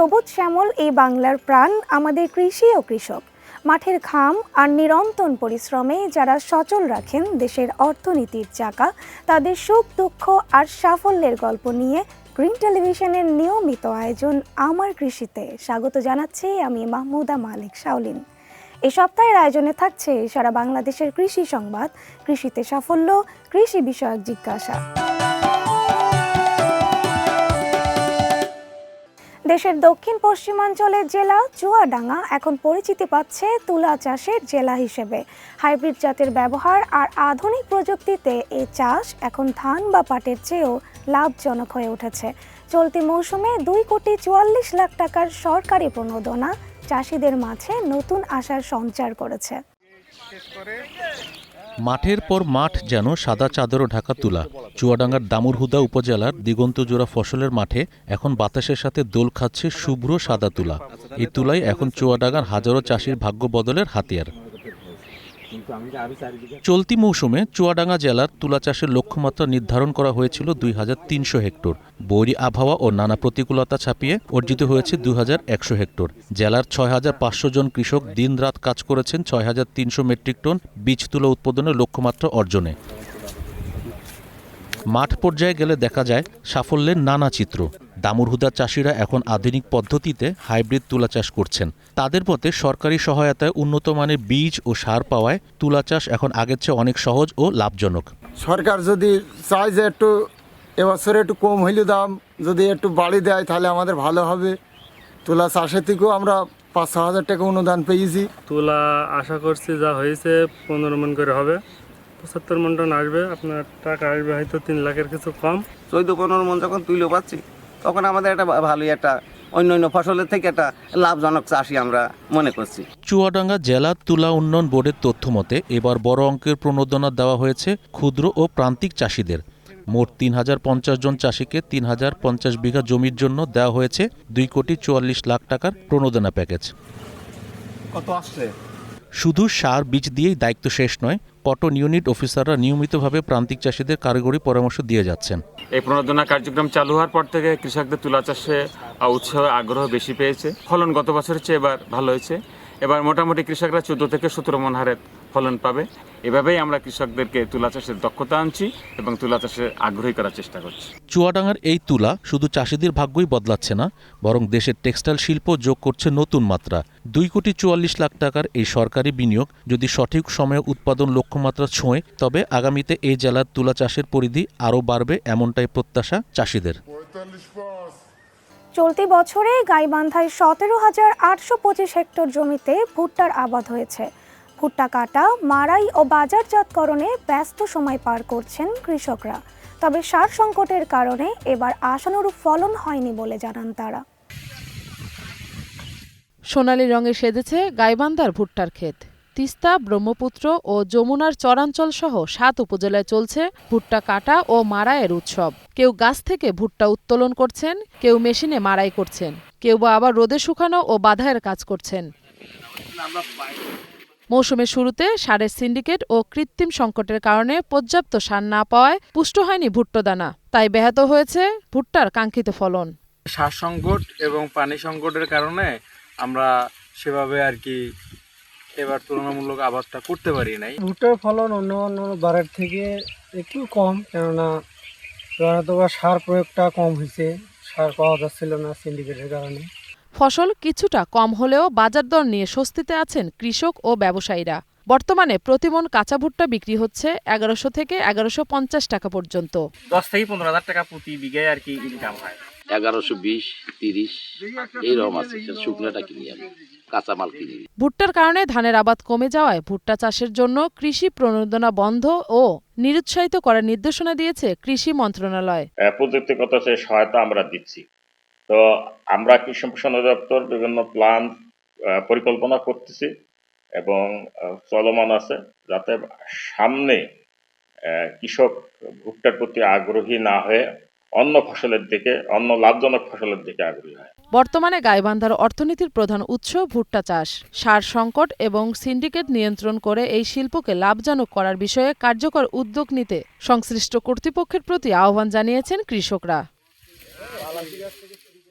সবুজ শ্যামল এই বাংলার প্রাণ আমাদের কৃষি ও কৃষক। মাঠের ঘাম আর নিরন্তর পরিশ্রমে যারা সচল রাখেন দেশের অর্থনীতির চাকা, তাদের সুখ দুঃখ আর সাফল্যের গল্প নিয়ে গ্রিন টেলিভিশনের নিয়মিত আয়োজন আমার কৃষিতে স্বাগত জানাচ্ছি আমি মাহমুদা মালিক শাওলিন। এই সপ্তাহের আয়োজনে থাকছে সারা বাংলাদেশের কৃষি সংবাদ, কৃষিতে সাফল্য, কৃষি বিষয়ক জিজ্ঞাসা। দেশের দক্ষিণ পশ্চিমাঞ্চলের জেলা চুয়াডাঙ্গা এখন পরিচিতি পাচ্ছে তুলা চাষের জেলা হিসেবে। হাইব্রিড জাতের ব্যবহার আর আধুনিক প্রযুক্তিতে এই চাষ এখন ধান বা পাটের চেয়েও লাভজনক হয়ে উঠেছে। চলতি মৌসুমে 2,44 লাখ টাকার সরকারি প্রণোদনা চাষিদের মাঝে নতুন আশার সঞ্চার করেছে। মাঠের পর মাঠ যেন সাদা চাদরও ঢাকা তুলা। চুয়াডাঙ্গার দামুড়হুদা উপজেলার দিগন্তজোড়া ফসলের মাঠে এখন বাতাসের সাথে দোল খাচ্ছে শুভ্র সাদা তুলা। এই তুলাই এখন চুয়াডাঙ্গার হাজারো চাষির ভাগ্য বদলের হাতিয়ার। চলতি মৌসুমে চুয়াডাঙ্গা জেলার তুলা চাষের লক্ষ্যমাত্রা নির্ধারণ করা হয়েছিল 2,300 হেক্টর। বৈরী আবহাওয়া ও নানা প্রতিকূলতা ছাপিয়ে অর্জিত হয়েছে 2,100 হেক্টর। জেলার 6,500 জন কৃষক দিনরাত কাজ করেছেন 6,300 মেট্রিক টন বীজ তুলা উৎপাদনের লক্ষ্যমাত্রা অর্জনে। মাঠ পর্যায়ে গেলে দেখা যায় সাফল্যের নানা চিত্র। দামুড়হুদা চাষিরা এখন আধুনিক পদ্ধতিতে হাইব্রিড তুলা চাষ করছেন। তাদের মতে সরকারি সহায়তায় উন্নত মানের বীজ ও সার পাওয়ায় তুলা চাষ এখন আগের চেয়ে অনেক সহজ ও লাভজনক। সরকার যদি চায় যে একটু এবছরে একটু কম হইলে দাম যদি একটু বাড়ি দেয় তাহলে আমাদের ভালো হবে। তুলা চাষের থেকেও আমরা 5-6 হাজার টাকা অনুদান পেয়েছি। তুলা আশা করছি যা হয়েছে 15 মণ করে হবে, 75 মণ টন আসবে। আপনার টাকা আসবে হয়তো 3 লাখের কিছু কম। 14-15 মণ যখন তুলে পাচ্ছি তখন আমাদের একটা ভালোই একটা অন্য ফসলের থেকে একটা লাভজনক চাষি আমরা মনে করছি। চুয়াডাঙ্গা জেলা তুলা উন্নয়ন বোর্ডের তথ্য মতে এবার বড় অঙ্কের প্রণোদনা দেওয়া হয়েছে ক্ষুদ্র ও প্রান্তিক চাষিদের। মোট 3,050 জন চাষিকে 3,050 বিঘা জমির জন্য দেওয়া হয়েছে 2,44 লাখ টাকার প্রণোদনা প্যাকেজ। কত আসছে? শুধু সার বীজ দিয়েই দায়িত্ব শেষ নয়, কটন ইউনিট অফিসাররা নিয়মিতভাবে প্রান্তিক চাষিদের কারিগরি পরামর্শ দিয়ে যাচ্ছেন। এই প্রণোদনা কার্যক্রম চালু হওয়ার পর থেকে কৃষকদের তুলা চাষে উৎসাহ আগ্রহ বেশি পেয়েছে। ফলন গত বছরের চেয়ে এবার ভালো হয়েছে। এবার মোটামুটি কৃষকরা 14 থেকে 17 মণ হারে ফলন পাবে। এভাবেই আমরা কৃষকদেরকে তুলা চাষের দক্ষতা আনছি এবং তুলা চাষে আগ্রহী করার চেষ্টা করছি। চুয়াডাঙ্গার এই তুলা শুধু চাষিদের ভাগ্যই বদলাচ্ছে না, বরং দেশের টেক্সটাইল শিল্প যোগ করছে নতুন মাত্রা। 2,44 লাখ টাকার এই সরকারি বিনিয়োগ যদি সঠিক সময়ে উৎপাদন লক্ষ্যমাত্রা ছোঁয়, তবে আগামীতে এই জেলার তুলা চাষের পরিধি আরও বাড়বে, এমনটাই প্রত্যাশা চাষিদের। চলতি বছরে গাইবান্ধায় 17,825 হেক্টর জমিতে ভুট্টার আবাদ হয়েছে। ভুট্টা কাটা, মাড়াই ও বাজারজাতকরণে ব্যস্ত সময় পার করছেন কৃষকরা। তবে সার সংকটের কারণে এবার আশানুরূপ ফলন হয়নি বলে জানান তারা। সোনালী রঙে সেজেছে গাইবান্ধার ভুট্টার ক্ষেত। তিস্তা, ব্রহ্মপুত্র ও যমুনার চরাঞ্চল সহ 7 উপজেলায় চলছে ভুট্টা কাটা ও মাড়াইয়ের উৎসব। কেউ গাছ থেকে ভুট্টা উত্তোলন করছেন, কেউ মেশিনে মাড়াই করছেন, কেউ বা আবার রোদে শুকানো ও বাধাইয়ের কাজ করছেন। মৌসুমের শুরুতে সারের সিন্ডিকেট ও কৃত্রিম সংকটের কারণে পর্যাপ্ত সার না পাওয়ায় পুষ্ট হয়নি ভুট্টো দানা, তাই ব্যাহত হয়েছে ভুট্টার কাঙ্ক্ষিত ফলন। সার সংকট এবং পানি সংকটের কারণে আমরা সেভাবে আর কি এবার তুলনামূলক আবাদটা করতে পারি নাই। ভুট্টার ফলন অন্য বারের থেকে একটু কম, কেননা সার প্রয়োগটা কম হয়েছে, সার পাওয়া যাচ্ছিল না সিন্ডিকেটের কারণে। ফসল কিছুটা কম হলেও বাজার দর নিয়ে স্বস্তিতে আছেন কৃষক ও ব্যবসায়ীরা। বর্তমানে প্রতিমণ কাঁচা ভুট্টা বিক্রি হচ্ছে 1100 থেকে 1150 টাকা পর্যন্ত। 10 থেকে 15 হাজার টাকা প্রতি বিঘায় আর কি ইনকাম হয়। 1120-30 এইরকম আছে। শুকনোটা কিনি আমি, কাঁচা মাল কিনি। ভুট্টার কারণে ধানের আবাদ কমে যাওয়ায় ভুট্টা চাষের জন্য কৃষি প্রণোদনা বন্ধ ও নিরুৎসাহিত করার নির্দেশনা দিয়েছে কৃষি মন্ত্রণালয়। প্রযুক্তিগত সহায়তা আমরা দিচ্ছি। তো আমরা কৃষি সম্প্রসারণ দপ্তর বিভিন্ন প্ল্যান পরিকল্পনা করতেছি এবং চলমান আছে, যাতে সামনে কৃষক ভুট্টার প্রতি আগ্রহী না হয়ে অন্য ফসলের দিকে, অন্য লাভজনক ফসলের দিকে আগ্রহী হয়। বর্তমানে গাইবান্ধার অর্থনীতির প্রধান উৎস ভুট্টা চাষ। সার সংকট এবং সিন্ডিকেট নিয়ন্ত্রণ করে এই শিল্পকে লাভজনক করার বিষয়ে কার্যকর উদ্যোগ নিতে সংশ্লিষ্ট কর্তৃপক্ষের প্রতি আহ্বান জানিয়েছেন কৃষকরা।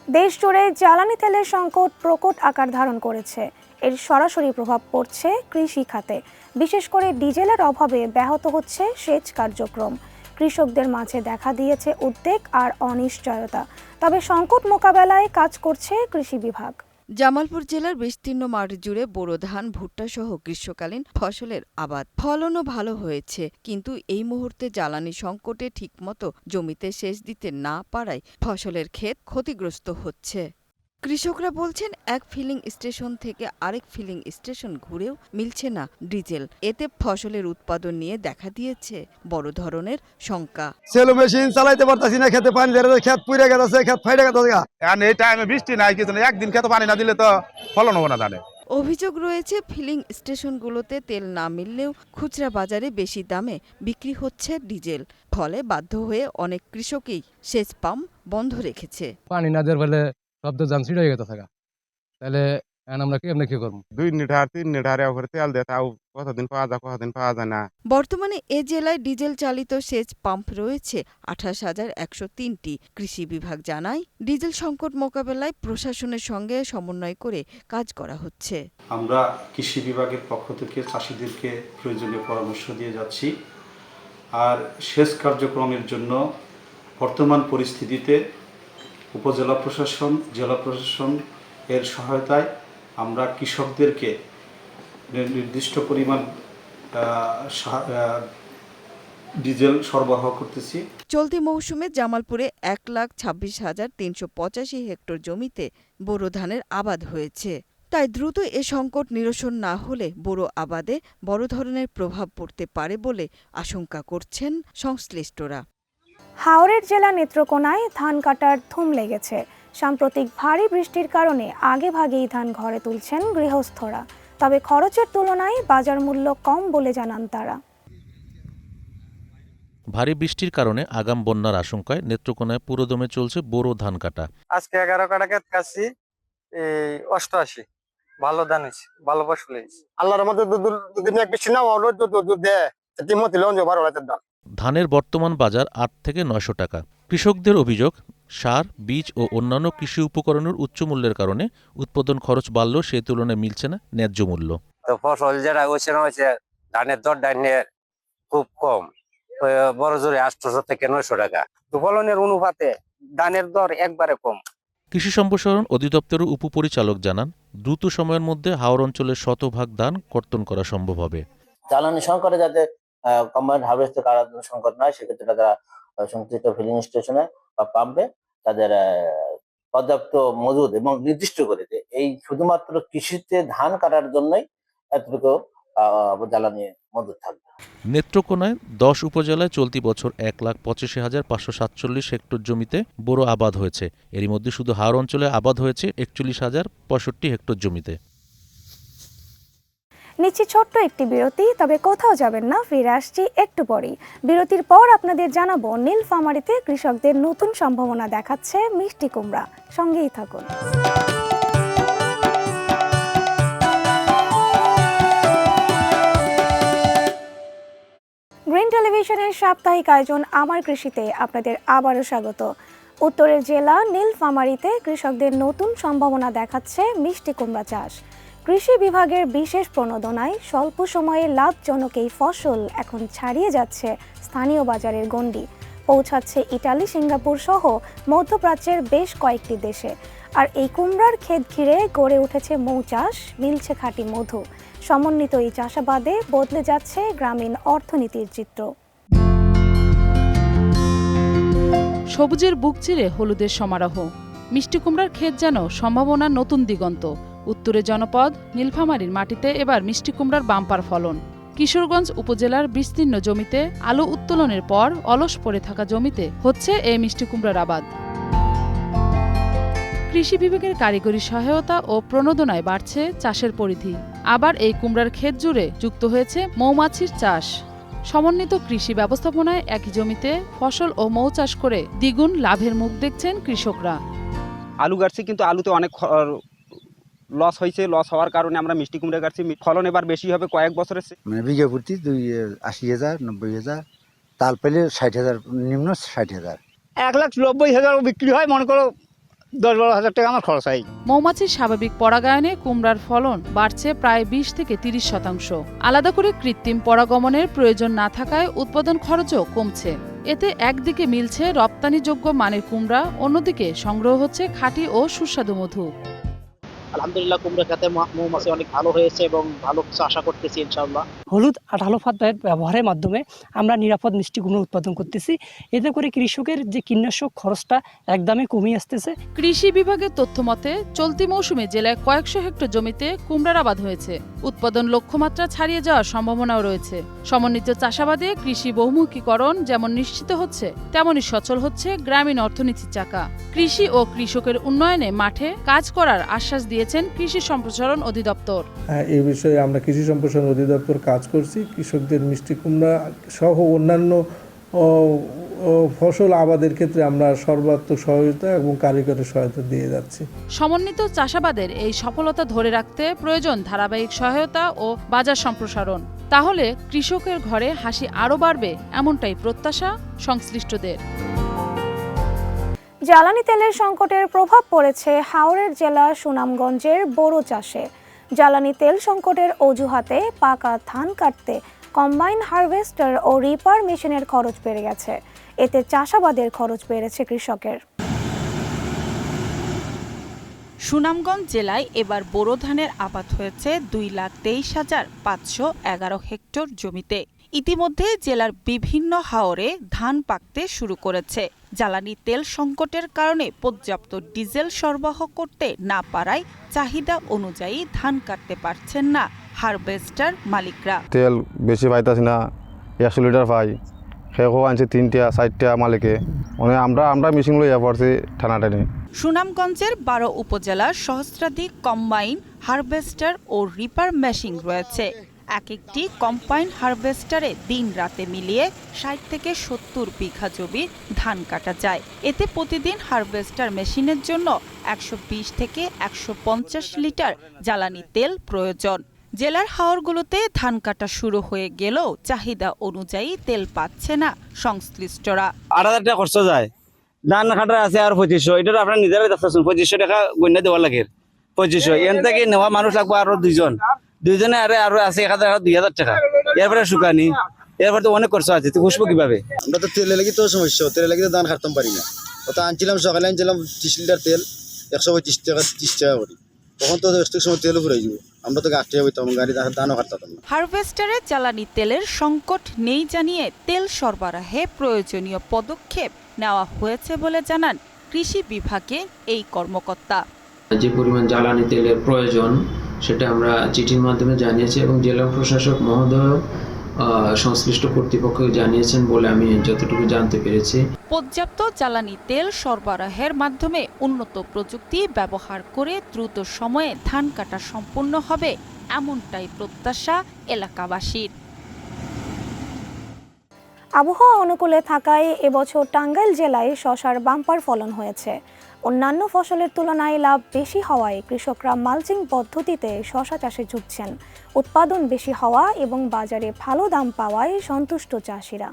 দেশ জুড়ে জ্বালানি তেলের সংকট প্রকট আকার ধারণ করেছে। এর সরাসরি প্রভাব পড়ছে কৃষি খাতে, বিশেষ করে ডিজেলের অভাবে ব্যাহত হচ্ছে সেচ কার্যক্রম। কৃষকদের মাঝে দেখা দিয়েছে উদ্বেগ আর অনিশ্চয়তা। তবে সংকট মোকাবেলায় কাজ করছে কৃষি বিভাগ। জামালপুর জেলার বিস্তীর্ণ মাঠ জুড়ে বোরো ধান, ভুট্টা সহ গ্রীষ্মকালীন ফসলের আবাদ। ফলনও ভালো হয়েছে, কিন্তু এই মুহূর্তে জ্বালানি সংকটে ঠিকমতো জমিতে সেচ দিতে না পারায় ফসলের ক্ষেত ক্ষতিগ্রস্ত হচ্ছে। কৃষকরা বলছেন, এক ফিলিং স্টেশন থেকে আরেক ফিলিং স্টেশন ঘুরেও মিলছে না ডিজেল। এতে ফসলের উৎপাদন নিয়ে দেখা দিয়েছে বড় ধরনের শঙ্কা। সেলো মেশিন চালাইতে পারতাছি না, খেতে পানি ধরে খেত পুড়ে গেছে, খেত ফাইটে গেছে। কারণ এই টাইমে বৃষ্টি নাই, কিছু না, একদিন খেতে পানি না দিলে তো ফলন হবে না ধানে। অভিযোগ রয়েছে, ফিলিং স্টেশনগুলোতে তেল না মিললেও খুচরা বাজারে বেশি দামে বিক্রি হচ্ছে ডিজেল। ফলে বাধ্য হয়ে অনেক কৃষকই সেচ পাম্প বন্ধ রেখেছে। পানি না দেওয়ার ফলে সব তো যান ছিড়ে গেছে থাকা, তাহলে আমরা কেমনে কি করবো? 2 লিটার 3 লিটার করে তেল দিয়ে তাও কতদিন পাওয়া যায়, কতদিন পাওয়া যায় না। বর্তমানে এ জেলায় ডিজেল চালিত সেচ পাম্প রয়েছে 28,103টি। কৃষি বিভাগ জানায়, ডিজেল সংকট মোকাবেলায় প্রশাসনের সঙ্গে সমন্বয় করে কাজ করা হচ্ছে। আমরা কৃষি বিভাগের পক্ষ থেকে চাষিদেরকে প্রয়োজনীয় পরামর্শ দিয়ে যাচ্ছি। আর সেচ কার্যক্রমের জন্য বর্তমান পরিস্থিতিতে উপজেলা প্রশাসন, জেলা প্রশাসন এর সহায়তায় আমরা কৃষকদেরকে নির্দিষ্ট পরিমাণ ডিজেল সরবরাহ করতেছি। চলতি মৌসুমে জামালপুরে 1,26,385 হেক্টর জমিতে বোরো ধানের আবাদ হয়েছে। তাই দ্রুত এ সংকট নিরসন না হলে বোরো আবাদে বড় ধরনের প্রভাব পড়তে পারে বলে আশঙ্কা করছেন সংশ্লিষ্টরা। হাওরের জেলা নেত্রকোনায় ধান কাটার ধুম লেগেছে। সাম্প্রতিক ভারী বৃষ্টির কারণে আগে ভাগেই ধান ঘরে তুলছেন গৃহস্থরা। তবে খরচের তুলনায় বাজার মূল্য কম বলে জানান তারা। ভারী বৃষ্টির কারণে আগাম বন্যার আশঙ্কায় নেত্রকোনায় পুরোদমে চলছে বোরো ধান কাটা। আজকে 11 কাটা ক্ষেত কাটছি, 88 ভালো ধান হয়েছে, ভালো ফসল হয়েছে। আল্লাহর মধ্যে দুদিন এক বৃষ্টি না হলো দেয় তিমতি লঞ্জ 12 রাতের দাম। ধানের বর্তমান বাজার 8 থেকে 900 টাকা। কৃষকদের অভিযোগ, সার, বীজ ও অন্যান্য কৃষি উপকরণের উচ্চ মূল্যের কারণে উৎপাদন খরচ বাড়লেও সেই তুলনায় মিলছে না ন্যায্য মূল্য। তো ফসল যেটা হয়েছে ধানের দর ডাইনের খুব কম, বড় জোরে 800 থেকে 900 টাকা। তো ফলনের অনুপাতে ধানের দর একবারে কম। কৃষি সম্প্রসারণ অধিদপ্তরের উপপরিচালক জানান, দ্রুত সময়ের মধ্যে হাওর অঞ্চলের শতভাগ ধান কর্তন করা সম্ভব হবে। জ্বালানি সংকটে যাতে কম্বাইন্ড হারভেস্ট করার জন্য সংকট নয়, সেক্ষেত্রে তারা সংশ্লিষ্ট ফিলিং স্টেশনে বা পাম্পে তাদের পর্যাপ্ত মজুদ এবং নির্দিষ্ট করে যে এই শুধুমাত্র কৃষিতে ধান কাটার জন্যই এতটুকু জ্বালানি মজুদ থাকবে। নেত্রকোনায় 10 উপজেলায় চলতি বছর 1,85,547 হেক্টর জমিতে বোরো আবাদ হয়েছে। এরই মধ্যে শুধু হাওর অঞ্চলে আবাদ হয়েছে 41,065 হেক্টর জমিতে। নিচ্ছি ছোট্ট একটি বিরতি, তবে কোথাও যাবেন না, ফিরে আসছি একটু পরেই। বিরতির পর আপনাদের জানাবো নীলফামারীতে কৃষকদের নতুন সম্ভাবনা দেখাচ্ছে মিষ্টি কুমড়া। সঙ্গেই থাকুন। গ্রিন টেলিভিশনের সাপ্তাহিক আয়োজন আমার কৃষিতে আপনাদের আবারও স্বাগত। উত্তরের জেলা নীলফামারীতে কৃষকদের নতুন সম্ভাবনা দেখাচ্ছে মিষ্টি কুমড়া চাষ। কৃষি বিভাগের বিশেষ প্রণোদনায় স্বল্প সময়ে লাভজনক এই ফসল এখন ছাড়িয়ে যাচ্ছে স্থানীয় বাজারের গণ্ডি, পৌঁছাচ্ছে ইটালি, সিঙ্গাপুর সহ মধ্যপ্রাচ্যের বেশ কয়েকটি দেশে। আর এই কুমড়ার ক্ষেত ঘিরে গড়ে উঠেছে মৌচাষ, মিলছে খাঁটি মধু। সমন্বিত এই চাষাবাদে বদলে যাচ্ছে গ্রামীণ অর্থনীতির চিত্র। সবুজের বুক চিরে হলুদের সমারোহ, মিষ্টি কুমড়ার ক্ষেত যেন সম্ভাবনার নতুন দিগন্ত। উত্তরে জনপদ নীলফামারীর মাটিতে এবার মিষ্টি কুমড়ার বাম্পার ফলন। কিশোরগঞ্জ উপজেলার বিস্তীর্ণ জমিতে আলু উত্তোলনের পর অলস পড়ে থাকা জমিতে হচ্ছে এই মিষ্টি কুমড়ার আবাদ। কৃষি বিভাগের কারিগরি সহায়তা ও প্রণোদনায় বাড়ছে চাষের পরিধি। আবার এই কুমড়ার ক্ষেত জুড়ে যুক্ত হয়েছে মৌমাছির চাষ। সমন্বিত কৃষি ব্যবস্থাপনায় একই জমিতে ফসল ও মৌ চাষ করে দ্বিগুণ লাভের মুখ দেখছেন কৃষকরা। আলু গাছছি, কিন্তু আলুতে অনেক লস হয়েছে। লস হওয়ার কারণে আমরা মিষ্টি কুমড়া গাছছি। ফলন এবার বেশি হবে কয়েক বছরের। মানে বিঘা প্রতি 80,000, 90,000, তাল পেলে 60,000, নিম্ন 60,000। 1,90,000 বিক্রি হয়, মনে করো 10-12 হাজার টাকা আমার খরচ হয়। মৌমাছির স্বাভাবিক পরাগায়নে কুমড়ার ফলন বাড়ছে প্রায় 20 থেকে 30%। আলাদা করে কৃত্রিম পরাগমনের প্রয়োজন না থাকায় উৎপাদন খরচও কমছে। এতে একদিকে মিলছে রপ্তানিযোগ্য মানের কুমড়া, অন্যদিকে সংগ্রহ হচ্ছে খাঁটি ও সুস্বাদু মধু। আলহামদুলিল্লাহ কুমড়া খেতে মৌমাছি অনেক ভালো হয়েছে এবং ভালো কিছু আশা করতেছি ইনশাআল্লাহ। হলুদ আর আলো ফাঁদের ব্যবহারের মাধ্যমে আমরা নিরাপদ মিষ্টি কুমড়া উৎপাদন করতেছি। এতে করে কৃষকের যে কীটনাশক খরচটা একদমই কমে আসতেছে। কৃষি বিভাগের তথ্য মতে চলতি মৌসুমে জেলায় কয়েকশো হেক্টর জমিতে কুমড়ার আবাদ হয়েছে। উৎপাদন লক্ষ্যমাত্রা ছাড়িয়ে যাওয়ার সম্ভাবনাও রয়েছে। সমন্বিত চাষাবাদে কৃষি বহুমুখীকরণ যেমন নিশ্চিত হচ্ছে, তেমনই সচল হচ্ছে গ্রামীণ অর্থনীতির চাকা। কৃষি ও কৃষকের উন্নয়নে মাঠে কাজ করার আশ্বাস দিয়েছেন কৃষি সম্প্রসারণ অধিদপ্তর। এই বিষয়ে আমরা কৃষি সম্প্রসারণ অধিদপ্তর কাজ করছি। কৃষকদের মিষ্টি কুমড়া সহ অন্যান্য ফসল আবাদের ক্ষেত্রে আমরা সর্বাত্মক সহায়তা এবং কারিগরি সহায়তা দিয়ে যাচ্ছি। সমন্বিত চাষাবাদের এই সফলতা ধরে রাখতে প্রয়োজন ধারাবাহিক সহায়তা ও বাজার সম্প্রসারণ। তাহলে কৃষকের ঘরে হাসি আরও বাড়বে, এমনটাই প্রত্যাশা সংশ্লিষ্টদের। জ্বালানি তেলের সংকটের প্রভাব পড়েছে হাওড়ের জেলা সুনামগঞ্জের বোরো চাষে। জ্বালানি তেল সংকটের অজুহাতে পাকা ধান কাটতে কম্বাইন হারভেস্টার ও রিপার মেশিনের খরচ বেড়ে গেছে। এতে চাষাবাদের খরচ বেড়েছে কৃষকের। সুনামগঞ্জ জেলায় এবার বোরো ধানের আবাদ হয়েছে 2,23,511 হেক্টর জমিতে। ইতিমধ্যে জেলার বিভিন্ন হাওরে ধান পাকতে শুরু করেছে। জ্বালানি তেল সংকটের কারণে পর্যাপ্ত ডিজেল সরবরাহ করতে না পারায় চাহিদা অনুযায়ী ধান কাটতে পারছেন না হারভেস্টার মালিকরা। তেল বেশি পাইতাছি না, 100 লিটার পাই, সেও আনছে 3টা-4টা মালিকে। মানে আমরা মেশিন লইয়া পড়ছি টানাটানি। সুনামগঞ্জের 12 উপজেলার সহস্রাধিক কম্বাইন হারভেস্টার ও রিপার মেশিন রয়েছে। এক একটি কম্বাইন হারভেস্টারে দিন রাতে মিলিয়ে 60 থেকে 70 বিঘা জমির ধান কাটা যায়। এতে প্রতিদিন হারভেস্টার মেশিনের জন্য 120 থেকে 150 লিটার জ্বালানি তেল প্রয়োজন। জেলার হাওরগুলোতে ধান কাটা শুরু হয়ে গেলেও চাহিদা অনুযায়ী তেল পাচ্ছে না সংশ্লিষ্টরা। 8,000 টাকা খরচ যায়, ধান কাটার আছে আর 2500। এটা আপনার নিজেরাই দেখতেছেন, 2500 টাকা গণ্য দেওয়া লাগে। 2500 এন থেকে নেওয়া মানুষ লাগবে আরো দুইজনে আরো আছে 1,000-2,000 টাকা। এরপরে শুকানি, এরপরে তো অনেক খরচ আছে, তুই বুঝবো কিভাবে? আমরা তো তেলের লাগি তো সমস্যা, তেলের লাগি তো ধান কাটতাম পারি না। ওটা আনছিলাম সকালে, আনছিলাম 30 লিটার তেল 125 টাকা 30 টাকা করি। তখন তো একটু সময় তেলও ফুরাই যাব, আমরা তো গাছ টাকা হইতাম, গাড়ি ধানও কাটতাম না। হারভেস্টারে জ্বালানি তেলের সংকট নেই জানিয়ে তেল সরবরাহে প্রয়োজনীয় পদক্ষেপ নেওয়া হয়েছে বলে জানান কৃষি বিভাগে এই কর্মকর্তা। যে পরিমাণ জ্বালানি তেলের প্রয়োজন সেটা আমরা চিঠির মাধ্যমে জানিয়েছি এবং জেলা প্রশাসক মহোদয় সংশ্লিষ্ট কর্তৃপক্ষকে জানিয়েছেন বলে আমি যতটুকু জানতে পেরেছি। পর্যাপ্ত জ্বালানি তেল সরবরাহের মাধ্যমে উন্নত প্রযুক্তি ব্যবহার করে দ্রুত সময়ে ধান কাটা সম্পূর্ণ হবে, এমনটাই প্রত্যাশা এলাকাবাসীর। আবহাওয়া অনুকূলে থাকায় এবছর টাঙ্গাইল জেলায় শশার বাম্পার ফলন হয়েছে। অন্যান্য ফসলের তুলনায় লাভ বেশি হওয়ায় কৃষকরা মালচিং পদ্ধতিতে শশা চাষে ঝুঁকছেন। উৎপাদন বেশি হওয়া এবং বাজারে ভালো দাম পাওয়ায় সন্তুষ্ট চাষিরা।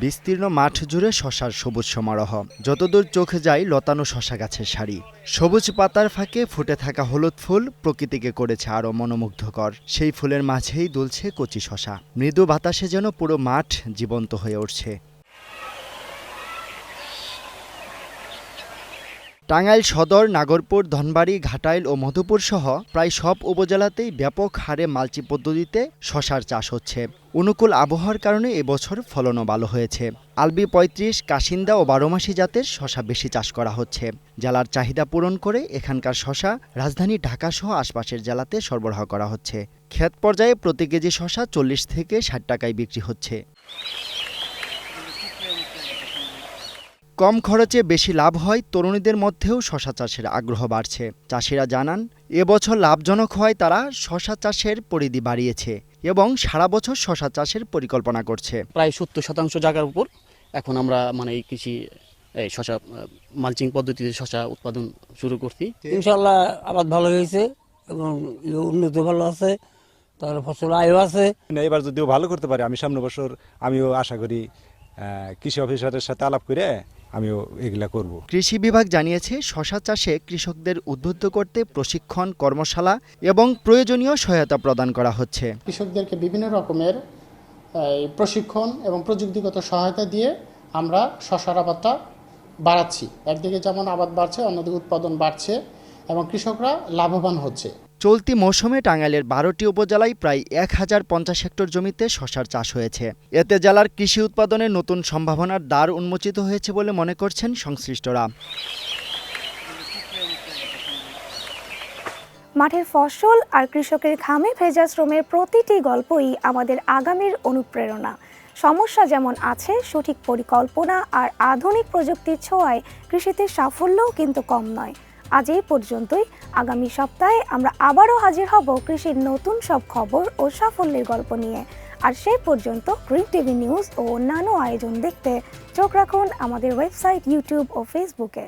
বিস্তীর্ণ মাঠ জুড়ে শশার সবুজ সমারোহ, যতদূর চোখে যায় লতানো শশা গাছের সারি। সবুজ পাতার ফাঁকে ফুটে থাকা হলুদ ফুল প্রকৃতিকে করেছে আরও মনোমুগ্ধকর। সেই ফুলের মাঝেই দুলছে কচি শশা, মৃদু বাতাসে যেন পুরো মাঠ জীবন্ত হয়ে উঠছে। টাঙ্গাইল সদর, নাগরপুর, ধনবাড়ী, ঘাটাইল ও মধুপুর সহ প্রায় সব উপজেলাতেই ব্যাপক হারে মালচি পদ্ধতিতে শশার চাষ হচ্ছে। অনুকূল আবহাওয়ার কারণে এবছর ফলনও ভালো হয়েছে। আলবি 35, কাশিন্দা ও 12 মাসি জাতের শশা বেশি চাষ করা হচ্ছে। জেলার চাহিদা পূরণ করে এখানকার শশা রাজধানী ঢাকা সহ আশপাশের জেলাতে সরবরাহ করা হচ্ছে। ক্ষেত পর্যায়ে প্রতি কেজি শশা 40 থেকে 60 টাকায় বিক্রি হচ্ছে। কম খরচে বেশি লাভ হয়, তরুণীদের মধ্যেও শশা চাষের আগ্রহ বাড়ছে। চাষিরা জানান, এবছর লাভজনক হওয়ায় তারা শশা চাষের পরিধি বাড়িয়েছে এবং সারা বছর শশা চাষের পরিকল্পনা করছে। প্রায় 70% জায়গার উপর এখন আমরা এই কৃষি শশা মালচিং পদ্ধতিতে শশা উৎপাদন শুরু করছি। ইনশাআল্লাহ আবাদ ভালো হয়েছে এবং উন্নত ভালো আছে, তার ফসল আয়ও আছে। এবার যদিও ভালো করতে পারি, আমি সামনের বছর আমিও আশা করি কৃষি অফিসারের সাথে আলাপ করে আমিও এগুলা করব। কৃষি বিভাগ জানিয়েছে শশা চাষে কৃষকদের উদ্বুদ্ধ করতে প্রশিক্ষণ, কর্মশালা এবং প্রয়োজনীয় সহায়তা প্রদান করা হচ্ছে। কৃষকদেরকে বিভিন্ন রকমের প্রশিক্ষণ এবং প্রযুক্তিগত সহায়তা দিয়ে আমরা শশার আবাদটা বাড়াচ্ছি। একদিকে যেমন আবাদ বাড়ছে, অন্যদিকে উৎপাদন বাড়ছে এবং কৃষকরা লাভবান হচ্ছে। চলতি মৌসুমে টাঙ্গাইলের 12টি উপজেলায় প্রায় 1050 হেক্টর জমিতে শশার চাষ হয়েছে। এতে জেলার কৃষি উৎপাদনের নতুন সম্ভাবনার দ্বার উন্মোচিত হয়েছে বলে মনে করছেন সংশ্লিষ্টরা। মাঠের ফসল আর কৃষকের ঘামে ভেজা শ্রমের প্রতিটি গল্পই আমাদের আগামীর অনুপ্রেরণা। সমস্যা যেমন আছে, সঠিক পরিকল্পনা আর আধুনিক প্রযুক্তির ছোঁয়ায় কৃষিতে সাফল্যও কিন্তু কম নয়। আজ এই পর্যন্তই। আগামী সপ্তাহে আমরা আবারও হাজির হব কৃষির নতুন সব খবর ও সাফল্যের গল্প নিয়ে। আর সেই পর্যন্ত গ্রিন টিভি নিউজ ও অন্যান্য আয়োজন দেখতে চোখ রাখুন আমাদের ওয়েবসাইট, ইউটিউব ও ফেসবুকে।